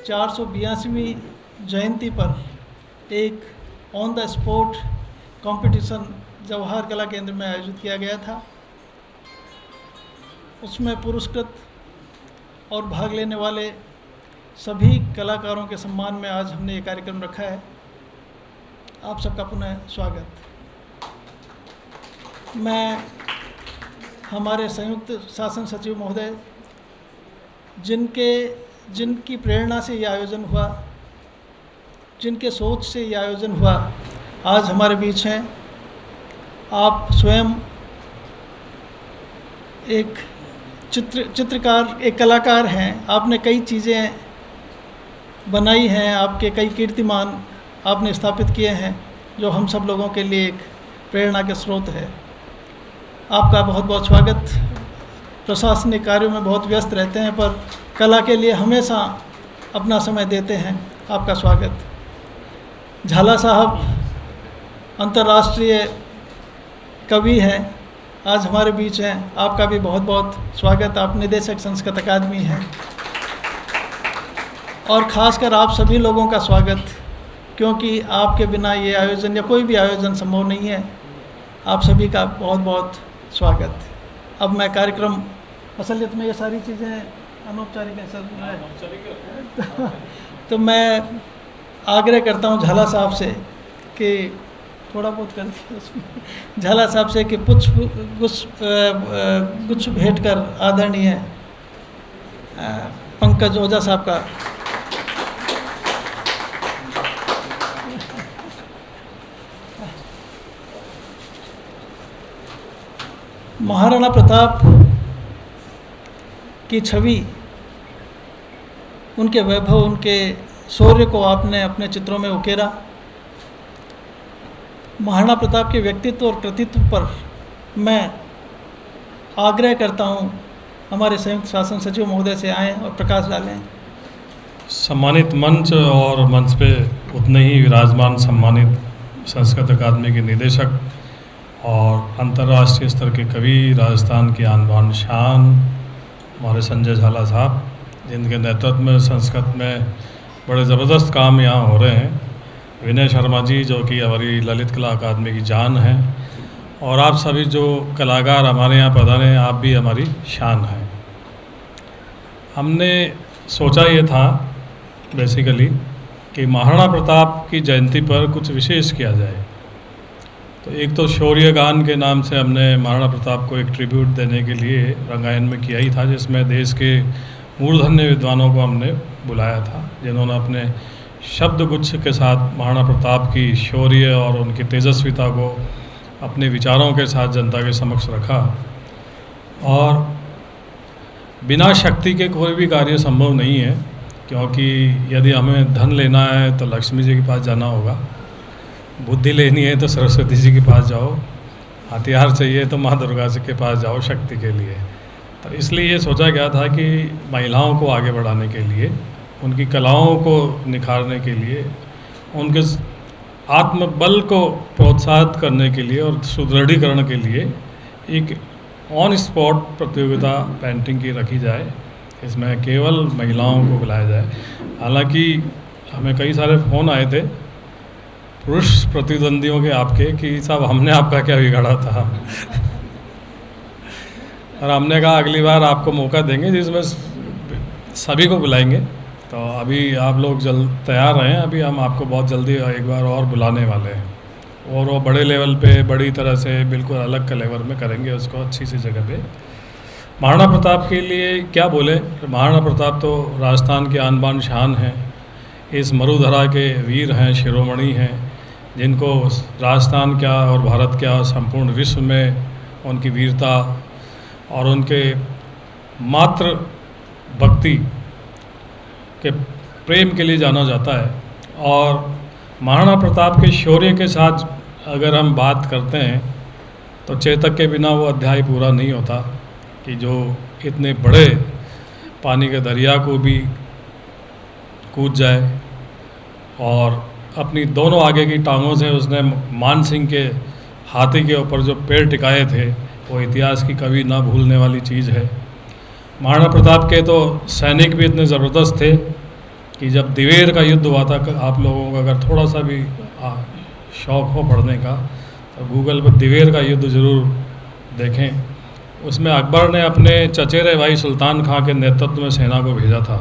482वीं जयंती पर एक on the spot competition Jawahar कला केंद्र में आयोजित किया गया था। उसमें पुरस्कृत और भाग लेने वाले सभी कलाकारों के सम्मान में आज हमने ये कार्यक्रम रखा है। आप सबका पुनः स्वागत। मैं हमारे संयुक्त शासन सचिव महोदय जिनकी प्रेरणा से ये आयोजन हुआ, जिनके सोच से ये आयोजन हुआ, आज हमारे बीच हैं। आप स्वयं एक चित्रकार, एक कलाकार हैं। आपने कई चीज़ें बनाई हैं, आपके कई कीर्तिमान आपने स्थापित किए हैं जो हम सब लोगों के लिए एक प्रेरणा के स्रोत है। आपका बहुत बहुत स्वागत। प्रशासनिक कार्यों में बहुत व्यस्त रहते हैं पर कला के लिए हमेशा अपना समय देते हैं। आपका स्वागत। झाला साहब अंतर्राष्ट्रीय कवि हैं, आज हमारे बीच हैं। आपका भी बहुत बहुत स्वागत। आप निदेशक संस्कृत अकादमी हैं। और ख़ासकर आप सभी लोगों का स्वागत, क्योंकि आपके बिना ये आयोजन या कोई भी आयोजन संभव नहीं है। आप सभी का बहुत बहुत स्वागत। अब मैं कार्यक्रम, असलियत में ये सारी चीज़ें अनौपचारिक है तो मैं आग्रह करता हूँ झाला साहब से कि थोड़ा बहुत कर उसमें झाला साहब से कि गुच्छ भेंट कर आदरणीय पंकज ओझा साहब का महाराणा प्रताप की छवि, उनके वैभव, उनके शौर्य को आपने अपने चित्रों में उकेरा। महाराणा प्रताप के व्यक्तित्व और कृतित्व पर मैं आग्रह करता हूं हमारे संयुक्त शासन सचिव महोदय से आएँ और प्रकाश डालें। सम्मानित मंच और मंच पे उतने ही विराजमान सम्मानित संस्कृत अकादमी के निदेशक और अंतर्राष्ट्रीय स्तर के कवि, राजस्थान की आन बान शान हमारे संजय झाला साहब, जिनके नेतृत्व में संस्कृत में बड़े ज़बरदस्त काम यहाँ हो रहे हैं। विनय शर्मा जी, जो कि हमारी ललित कला अकादमी की जान हैं, और आप सभी जो कलाकार हमारे यहाँ पधारे हैं, आप भी हमारी शान हैं। हमने सोचा ये था बेसिकली कि महाराणा प्रताप की जयंती पर कुछ विशेष किया जाए। तो एक तो शौर्य गान के नाम से हमने महाराणा प्रताप को एक ट्रिब्यूट देने के लिए रंगायन में किया ही था, जिसमें देश के मूर्धन्य विद्वानों को हमने बुलाया था, जिन्होंने अपने शब्द गुच्छ के साथ महाराणा प्रताप की शौर्य और उनकी तेजस्विता को अपने विचारों के साथ जनता के समक्ष रखा। और बिना शक्ति के कोई भी कार्य संभव नहीं है, क्योंकि यदि हमें धन लेना है तो लक्ष्मी जी के पास जाना होगा, बुद्धि लेनी है तो सरस्वती जी के पास जाओ, हथियार चाहिए तो माँ दुर्गा जी के पास जाओ शक्ति के लिए। तो इसलिए ये सोचा गया था कि महिलाओं को आगे बढ़ाने के लिए, उनकी कलाओं को निखारने के लिए, उनके आत्मबल को प्रोत्साहित करने के लिए और सुदृढ़ीकरण के लिए एक ऑन स्पॉट प्रतियोगिता पेंटिंग की रखी जाए। इसमें केवल महिलाओं को बुलाया जाए। हालांकि हमें कई सारे फ़ोन आए थे पुरुष प्रतिद्वंदियों के आपके कि साहब हमने आपका क्या बिगाड़ा था और हमने कहा अगली बार आपको मौका देंगे जिसमें सभी को बुलाएंगे। तो अभी आप लोग तैयार रहें, अभी हम आपको बहुत जल्दी एक बार और बुलाने वाले हैं, और वो बड़े लेवल पे, बड़ी तरह से, बिल्कुल अलग कलेवर में करेंगे उसको, अच्छी सी जगह पे। महाराणा प्रताप के लिए क्या बोले, महाराणा प्रताप तो राजस्थान की आन बान शान हैं, इस मरुधरा के वीर हैं, शिरोमणि हैं, जिनको राजस्थान क्या और भारत क्या, संपूर्ण विश्व में उनकी वीरता और उनके मातृ भक्ति के प्रेम के लिए जाना जाता है। और महाराणा प्रताप के शौर्य के साथ अगर हम बात करते हैं तो चेतक के बिना वो अध्याय पूरा नहीं होता कि जो इतने बड़े पानी के दरिया को भी कूद जाए और अपनी दोनों आगे की टांगों से उसने मान सिंह के हाथी के ऊपर जो पैर टिकाए थे, वो इतिहास की कभी ना भूलने वाली चीज़ है। महाराणा प्रताप के तो सैनिक भी इतने ज़बरदस्त थे कि जब दिवेर का युद्ध हुआ था, आप लोगों को अगर थोड़ा सा भी शौक़ हो पढ़ने का तो गूगल पर दिवेर का युद्ध ज़रूर देखें। उसमें अकबर ने अपने चचेरे भाई सुल्तान खां के नेतृत्व में सेना को भेजा था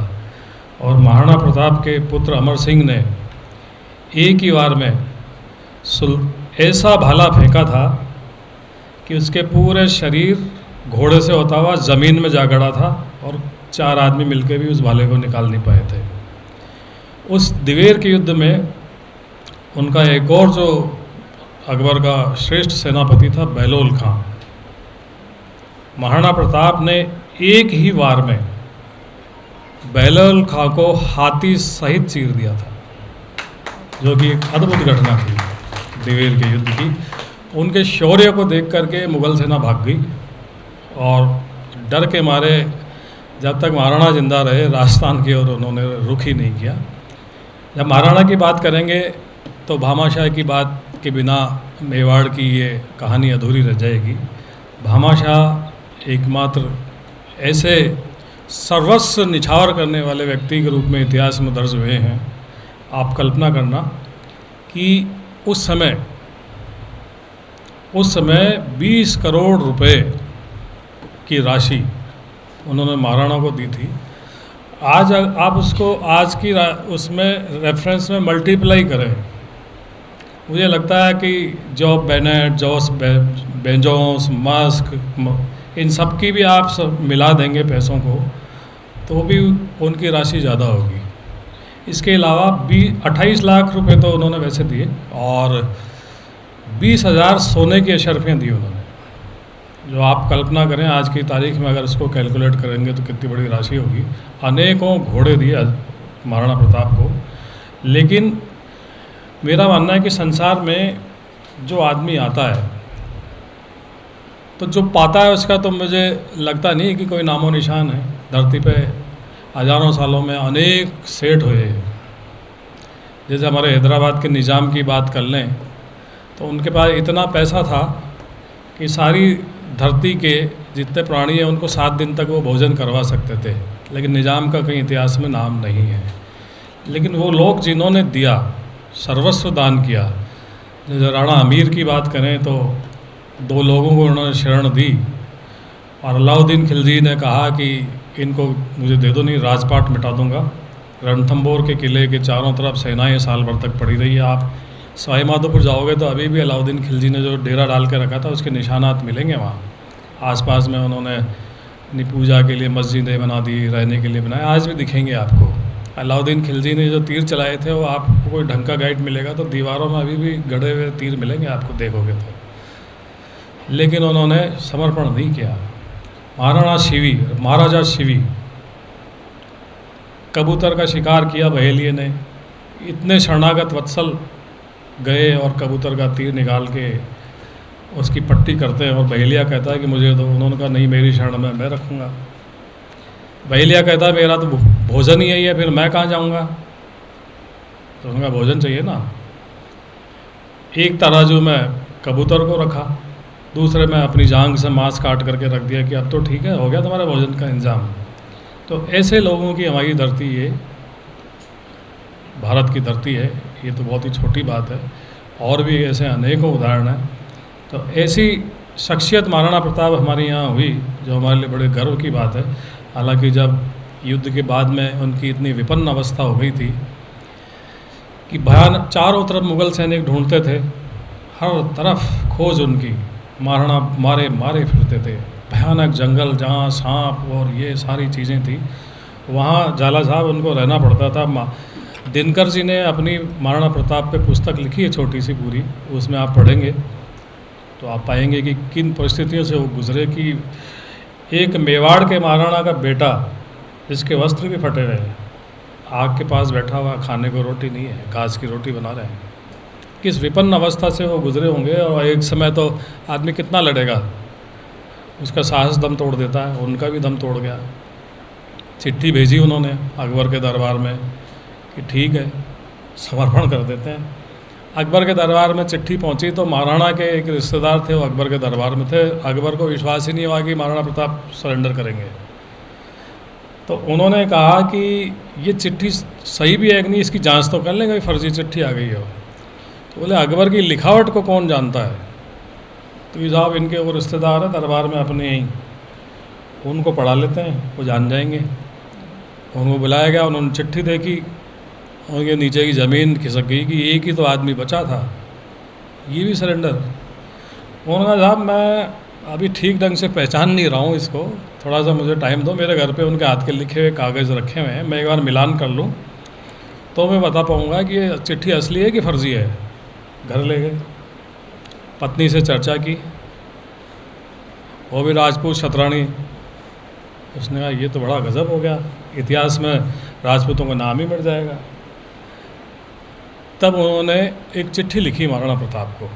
और महाराणा प्रताप के पुत्र अमर सिंह ने एक ही बार में ऐसा भाला फेंका था कि उसके पूरे शरीर घोड़े से होता हुआ ज़मीन में जा गड़ा था और 4 आदमी मिलकर भी उस भाले को निकाल नहीं पाए थे। उस दिवेर के युद्ध में उनका एक और जो अकबर का श्रेष्ठ सेनापति था बहलोल खां, महाराणा प्रताप ने एक ही वार में बहलोल खां को हाथी सहित चीर दिया था, जो कि एक अद्भुत घटना थी दिवेर के युद्ध की। उनके शौर्य को देख करके मुग़ल सेना भाग गई और डर के मारे जब तक महाराणा जिंदा रहे राजस्थान की ओर उन्होंने रुख ही नहीं किया। जब महाराणा की बात करेंगे तो भामाशाह की बात के बिना मेवाड़ की ये कहानी अधूरी रह जाएगी। भामाशाह एकमात्र ऐसे सर्वस्व निछावर करने वाले व्यक्ति के रूप में इतिहास में दर्ज हुए हैं। आप कल्पना करना कि उस समय 20 करोड़ रुपए की राशि उन्होंने महाराणा को दी थी। आज आप उसको आज की उसमें रेफरेंस में मल्टीप्लाई करें, मुझे लगता है कि जॉब बेनेट, जॉस बेजोस, मस्क, इन सब की भी आप सब मिला देंगे पैसों को तो भी उनकी राशि ज़्यादा होगी। इसके अलावा 28 लाख रुपए तो उन्होंने वैसे दिए और 20,000 सोने की अशर्फियाँ दी उन्होंने, जो आप कल्पना करें आज की तारीख में अगर इसको कैलकुलेट करेंगे तो कितनी बड़ी राशि होगी। अनेकों घोड़े दिए महाराणा प्रताप को। लेकिन मेरा मानना है कि संसार में जो आदमी आता है तो जो पाता है उसका तो मुझे लगता नहीं कि कोई नामो निशान है। धरती पे हज़ारों सालों में अनेक सेठ हुए हैं। जैसे हमारे हैदराबाद के निज़ाम की बात कर लें तो उनके पास इतना पैसा था कि सारी धरती के जितने प्राणी हैं उनको 7 दिन तक वो भोजन करवा सकते थे, लेकिन निज़ाम का कहीं इतिहास में नाम नहीं है। लेकिन वो लोग जिन्होंने दिया, सर्वस्व दान किया, जैसे राणा अमीर की बात करें तो 2 लोगों को उन्होंने शरण दी और अलाउद्दीन खिलजी ने कहा कि इनको मुझे दे दो, नहीं राजपाट मिटा दूंगा। रणथंबोर के किले के चारों तरफ सेनाएं साल भर तक पड़ी रही है। आप सवाई माधोपुर जाओगे तो अभी भी अलाउद्दीन खिलजी ने जो डेरा डाल के रखा था उसके निशानात मिलेंगे वहाँ। आसपास में उन्होंने अपनी पूजा के लिए मस्जिदें बना दी, रहने के लिए बनाए, आज भी दिखेंगे आपको। अलाउद्दीन खिलजी ने जो तीर चलाए थे वो आपको कोई ढंग का गाइड मिलेगा तो दीवारों में अभी भी गड़े हुए तीर मिलेंगे आपको, देखोगे तो। लेकिन उन्होंने समर्पण नहीं किया। महाराजा शिवी कबूतर का शिकार किया बहेलिए ने, इतने शरणागत वत्सल गए और कबूतर का तीर निकाल के उसकी पट्टी करते हैं और बहेलिया कहता है कि मुझे दो। उन्होंने कहा नहीं, मेरी शरण में मैं रखूँगा। बहेलिया कहता है मेरा तो भोजन ही यही है, फिर मैं कहाँ जाऊँगा। तो उनका भोजन चाहिए ना। एक तराजू में कबूतर को रखा, दूसरे में अपनी जांग से मांस काट करके रख दिया कि अब तो ठीक है, हो गया तुम्हारा भोजन का इंतजाम। तो ऐसे लोगों की हमारी धरती, ये भारत की धरती है, ये तो बहुत ही छोटी बात है। और भी ऐसे अनेकों उदाहरण हैं। तो ऐसी शख्सियत महाराणा प्रताप हमारे यहाँ हुई जो हमारे लिए बड़े गर्व की बात है। हालांकि जब युद्ध के बाद में उनकी इतनी विपन्न अवस्था हो गई थी कि भयानक, चारों तरफ मुग़ल सैनिक ढूंढते थे, हर तरफ खोज उनकी, महाराणा मारे फिरते थे। भयानक जंगल जहाँ सांप और ये सारी चीज़ें थी, वहाँ झाला साहब उनको रहना पड़ता था। दिनकर जी ने अपनी महाराणा प्रताप पे पुस्तक लिखी है छोटी सी पूरी, उसमें आप पढ़ेंगे तो आप पाएंगे कि किन परिस्थितियों से वो गुजरे। कि एक मेवाड़ के महाराणा का बेटा जिसके वस्त्र भी फटे हुए हैं, आग के पास बैठा हुआ, खाने को रोटी नहीं है, घास की रोटी बना रहे हैं, किस विपन्न अवस्था से वो गुजरे होंगे। और एक समय तो आदमी कितना लड़ेगा, उसका साहस दम तोड़ देता है, उनका भी दम तोड़ गया। चिट्ठी भेजी उन्होंने अकबर के दरबार में कि ठीक है समर्पण कर देते हैं। अकबर के दरबार में चिट्ठी पहुंची तो महाराणा के एक रिश्तेदार थे, वो अकबर के दरबार में थे। अकबर को विश्वास ही नहीं हुआ कि महाराणा प्रताप सरेंडर करेंगे। तो उन्होंने कहा कि ये चिट्ठी सही भी है कि नहीं, इसकी जांच तो कर लेंगे, कोई फर्जी चिट्ठी आ गई हो। तो बोले अकबर की लिखावट को कौन जानता है, तो ये साहब इनके वो रिश्तेदार हैं दरबार में अपने यहीं, उनको पढ़ा लेते हैं, वो जान जाएंगे। उनको बुलाया गया, उन्होंने चिट्ठी देखी, उनके नीचे की ज़मीन खिसक गई कि एक ही तो आदमी बचा था, ये भी सरेंडर। उन्होंने कहा साहब मैं अभी ठीक ढंग से पहचान नहीं रहा हूँ इसको, थोड़ा सा मुझे टाइम दो, मेरे घर पे उनके हाथ के लिखे हुए कागज़ रखे हुए हैं, मैं एक बार मिलान कर लूँ तो मैं बता पाऊँगा कि ये चिट्ठी असली है कि फ़र्ज़ी है। घर ले गए, पत्नी से चर्चा की, वो भी राजपूत शतरानी। उसने कहा ये तो बड़ा गज़ब हो गया, इतिहास में राजपूतों का नाम ही मिट जाएगा। तब उन्होंने एक चिट्ठी लिखी महाराणा प्रताप को,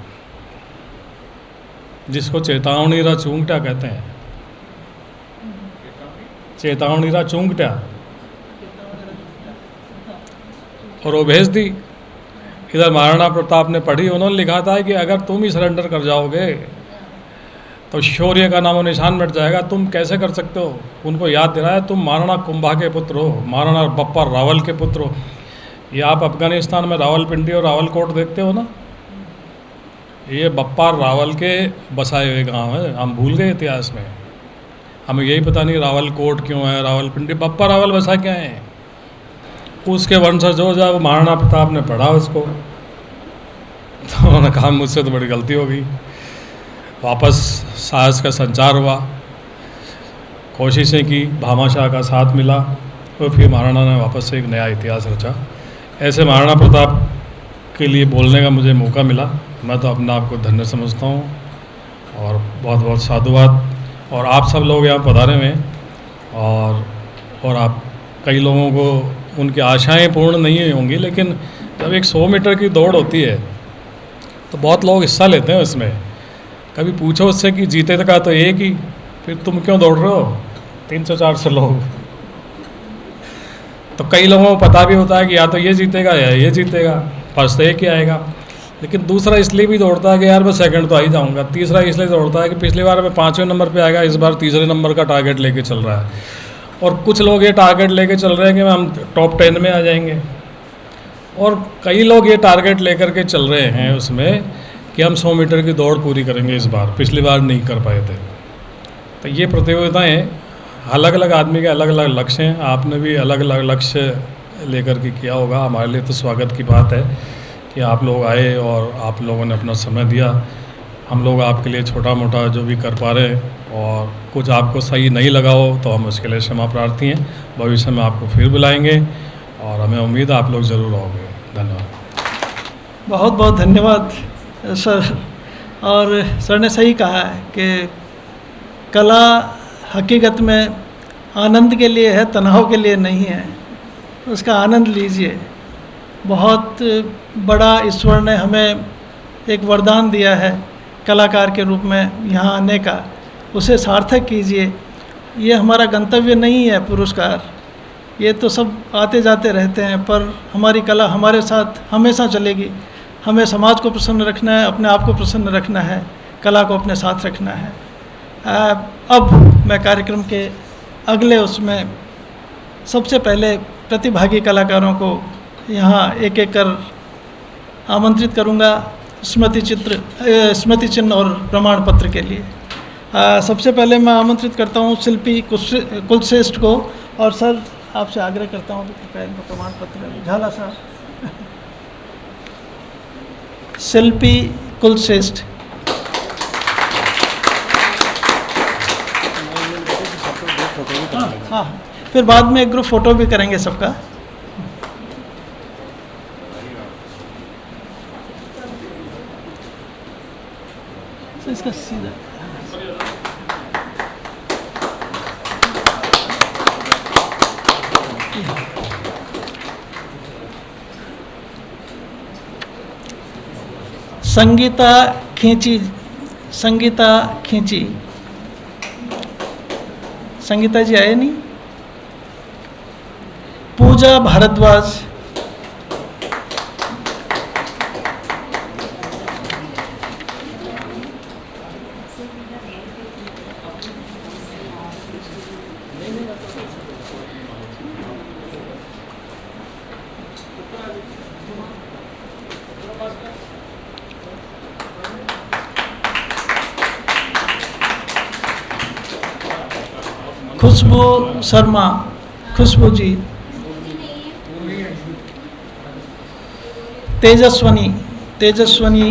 जिसको चेतावनीरा चूंगटा कहते हैं, चेतावनीरा चूंगटा, और वो भेज दी। इधर महाराणा प्रताप ने पढ़ी, उन्होंने लिखा था कि अगर तुम ही सरेंडर कर जाओगे तो शौर्य का नामो निशान मिट जाएगा, तुम कैसे कर सकते हो। उनको याद दिलाया तुम महाराणा कुंभा के पुत्र हो, महाराणा बप्पा रावल के पुत्र हो। ये आप अफगानिस्तान में रावलपिंडी और रावलकोट देखते हो ना, ये बप्पा रावल के बसाए हुए गांव हैं। हम भूल गए इतिहास में, हमें यही पता नहीं रावलकोट क्यों है, रावलपिंडी, बप्पा रावल बसा क्या है। उसके वंशज हो, जब महाराणा प्रताप ने पढ़ा उसको तो उन्होंने कहा मुझसे तो बड़ी गलती हो गई। वापस साहस का संचार हुआ, कोशिशें की, भामाशाह का साथ मिला, और फिर महाराणा ने वापस से एक नया इतिहास रचा। ऐसे महाराणा प्रताप के लिए बोलने का मुझे मौका मिला, मैं तो अपने आप को धन्य समझता हूँ, और बहुत बहुत साधुवाद। और आप सब लोग यहाँ पधारे हुए हैं, और आप कई लोगों को उनकी आशाएं पूर्ण नहीं होंगी, लेकिन जब एक 100 मीटर की दौड़ होती है तो बहुत लोग हिस्सा लेते हैं उसमें। कभी पूछो उससे कि जीते का तो एक ही, फिर तुम क्यों दौड़ रहे हो 300-400 लोग। तो कई लोगों को पता भी होता है कि या तो ये जीतेगा या ये जीतेगा, फर्स्ट एक ही आएगा। लेकिन दूसरा इसलिए भी दौड़ता है कि यार मैं सेकंड तो आ ही जाऊँगा। तीसरा इसलिए दौड़ता है कि पिछली बार मैं 5वें नंबर पे आएगा, इस बार तीसरे नंबर का टारगेट लेके चल रहा है। और कुछ लोग ये टारगेट लेके चल रहे हैं कि हम टॉप 10 में आ जाएंगे, और कई लोग ये टारगेट लेकर के चल रहे हैं उसमें कि हम 100 मीटर की दौड़ पूरी करेंगे इस बार, पिछली बार नहीं कर पाए थे। तो ये प्रतियोगिताएं अलग अलग आदमी के अलग अलग लक्ष्य हैं, आपने भी अलग अलग लक्ष्य लेकर के किया होगा। हमारे लिए तो स्वागत की बात है कि आप लोग आए और आप लोगों ने अपना समय दिया। हम लोग आपके लिए छोटा मोटा जो भी कर पा रहे हैं, और कुछ आपको सही नहीं लगा हो तो हम उसके लिए क्षमा प्रार्थी हैं। भविष्य में आपको फिर बुलाएंगे, और हमें उम्मीद है आप लोग ज़रूर आओगे। धन्यवाद। बहुत बहुत धन्यवाद सर। और सर ने सही कहा है कि कला हकीकत में आनंद के लिए है, तनाव के लिए नहीं है। उसका आनंद लीजिए। बहुत बड़ा ईश्वर ने हमें एक वरदान दिया है कलाकार के रूप में यहाँ आने का, उसे सार्थक कीजिए। ये हमारा गंतव्य नहीं है पुरस्कार, ये तो सब आते जाते रहते हैं, पर हमारी कला हमारे साथ हमेशा चलेगी। हमें समाज को प्रसन्न रखना है, अपने आप को प्रसन्न रखना है, कला को अपने साथ रखना है। अब मैं कार्यक्रम के अगले उसमें सबसे पहले प्रतिभागी कलाकारों को यहाँ एक एक कर आमंत्रित करूँगा स्मृति चिन्ह और प्रमाण पत्र के लिए। सबसे पहले मैं आमंत्रित करता हूँ शिल्पी कुलश्रेष्ठ को, और सर आपसे आग्रह करता हूँ कि कृपया इनको प्रमाण पत्र। झाला साहब। शिल्पी कुलश्रेष्ठ। हाँ, फिर बाद में एक ग्रुप फोटो भी करेंगे सबका। इसका सीधा संगीता खींची। संगीता जी आए नहीं। पूजा भारद्वाज। खुशबू शर्मा, खुशबू जी। तेजस्वनी, तेजस्वनी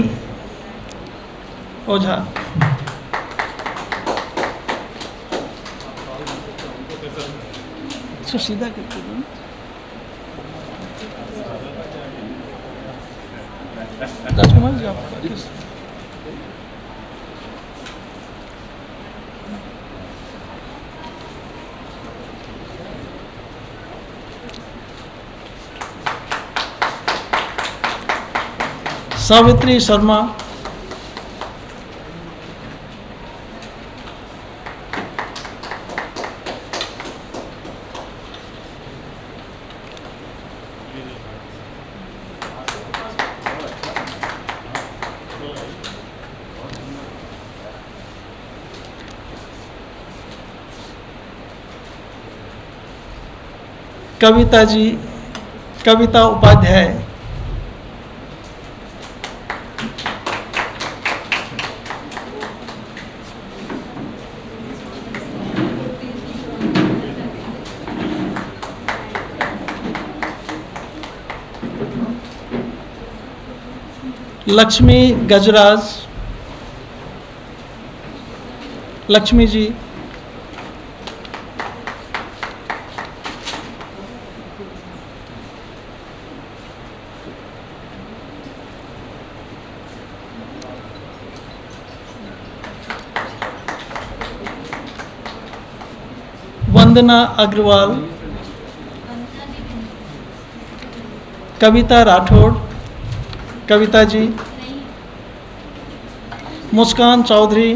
ओझा। इसको सीधा करके दो। राजकुमार जी आप किस सावित्री शर्मा, कविता जी, कविता उपाध्याय, लक्ष्मी गजराज, लक्ष्मी जी, वंदना अग्रवाल, कविता राठौड़, कविता जी, मुस्कान चौधरी,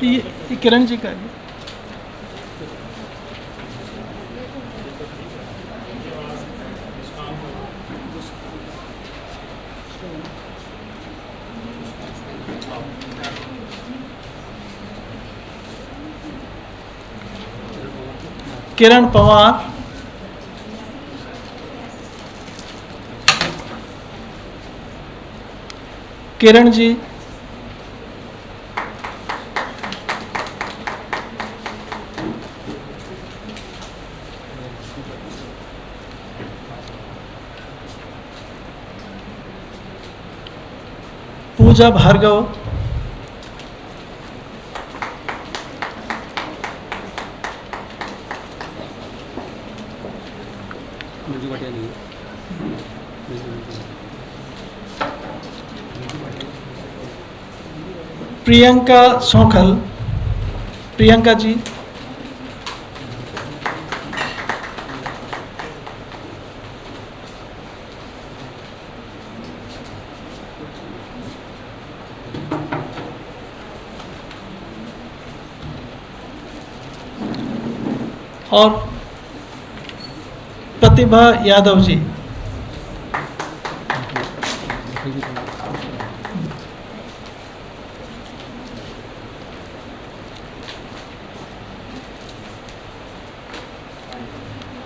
ये किरण जी का है। किरण पवार, किरण जी, पूजा भार्गव, प्रियंका सौखल, प्रियंका जी, और प्रतिभा यादव जी।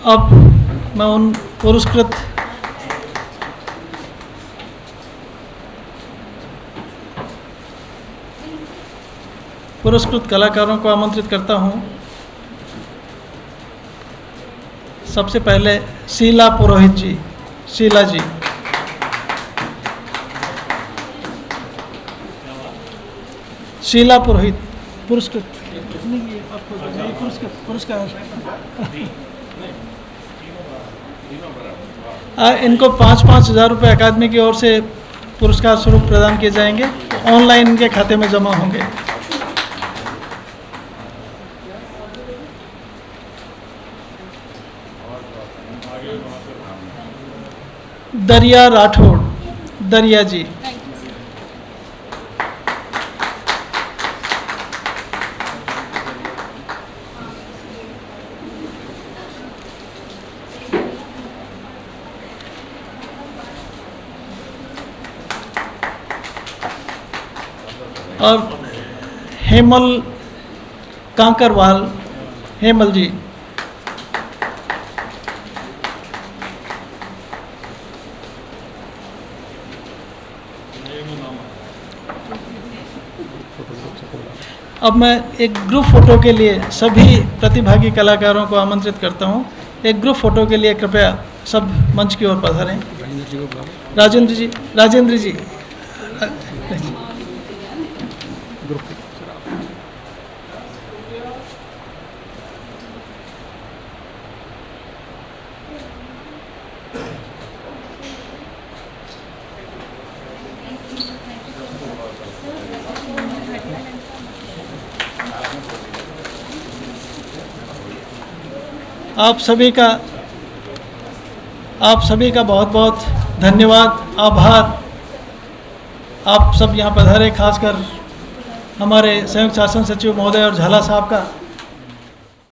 अब मैं उन पुरस्कृत कलाकारों को आमंत्रित करता हूं। सबसे पहले शीला पुरोहित जी, शीला जी, शीला पुरोहित पुरस्कृत, पुरस्कार इनको 5-5 हज़ार रुपये अकादमी की ओर से पुरस्कार स्वरूप प्रदान किए जाएंगे, ऑनलाइन इनके खाते में जमा होंगे। दरिया राठौड़, दरिया जी, और हेमल कांकरवाल, हेमल जी। अब मैं एक ग्रुप फोटो के लिए सभी प्रतिभागी कलाकारों को आमंत्रित करता हूं। एक ग्रुप फोटो के लिए कृपया सब मंच की ओर पधारें। राजेंद्र जी आप सभी का बहुत बहुत धन्यवाद, आभार। आप सब यहाँ पधारे, खासकर हमारे संयुक्त शासन सचिव महोदय और झाला साहब का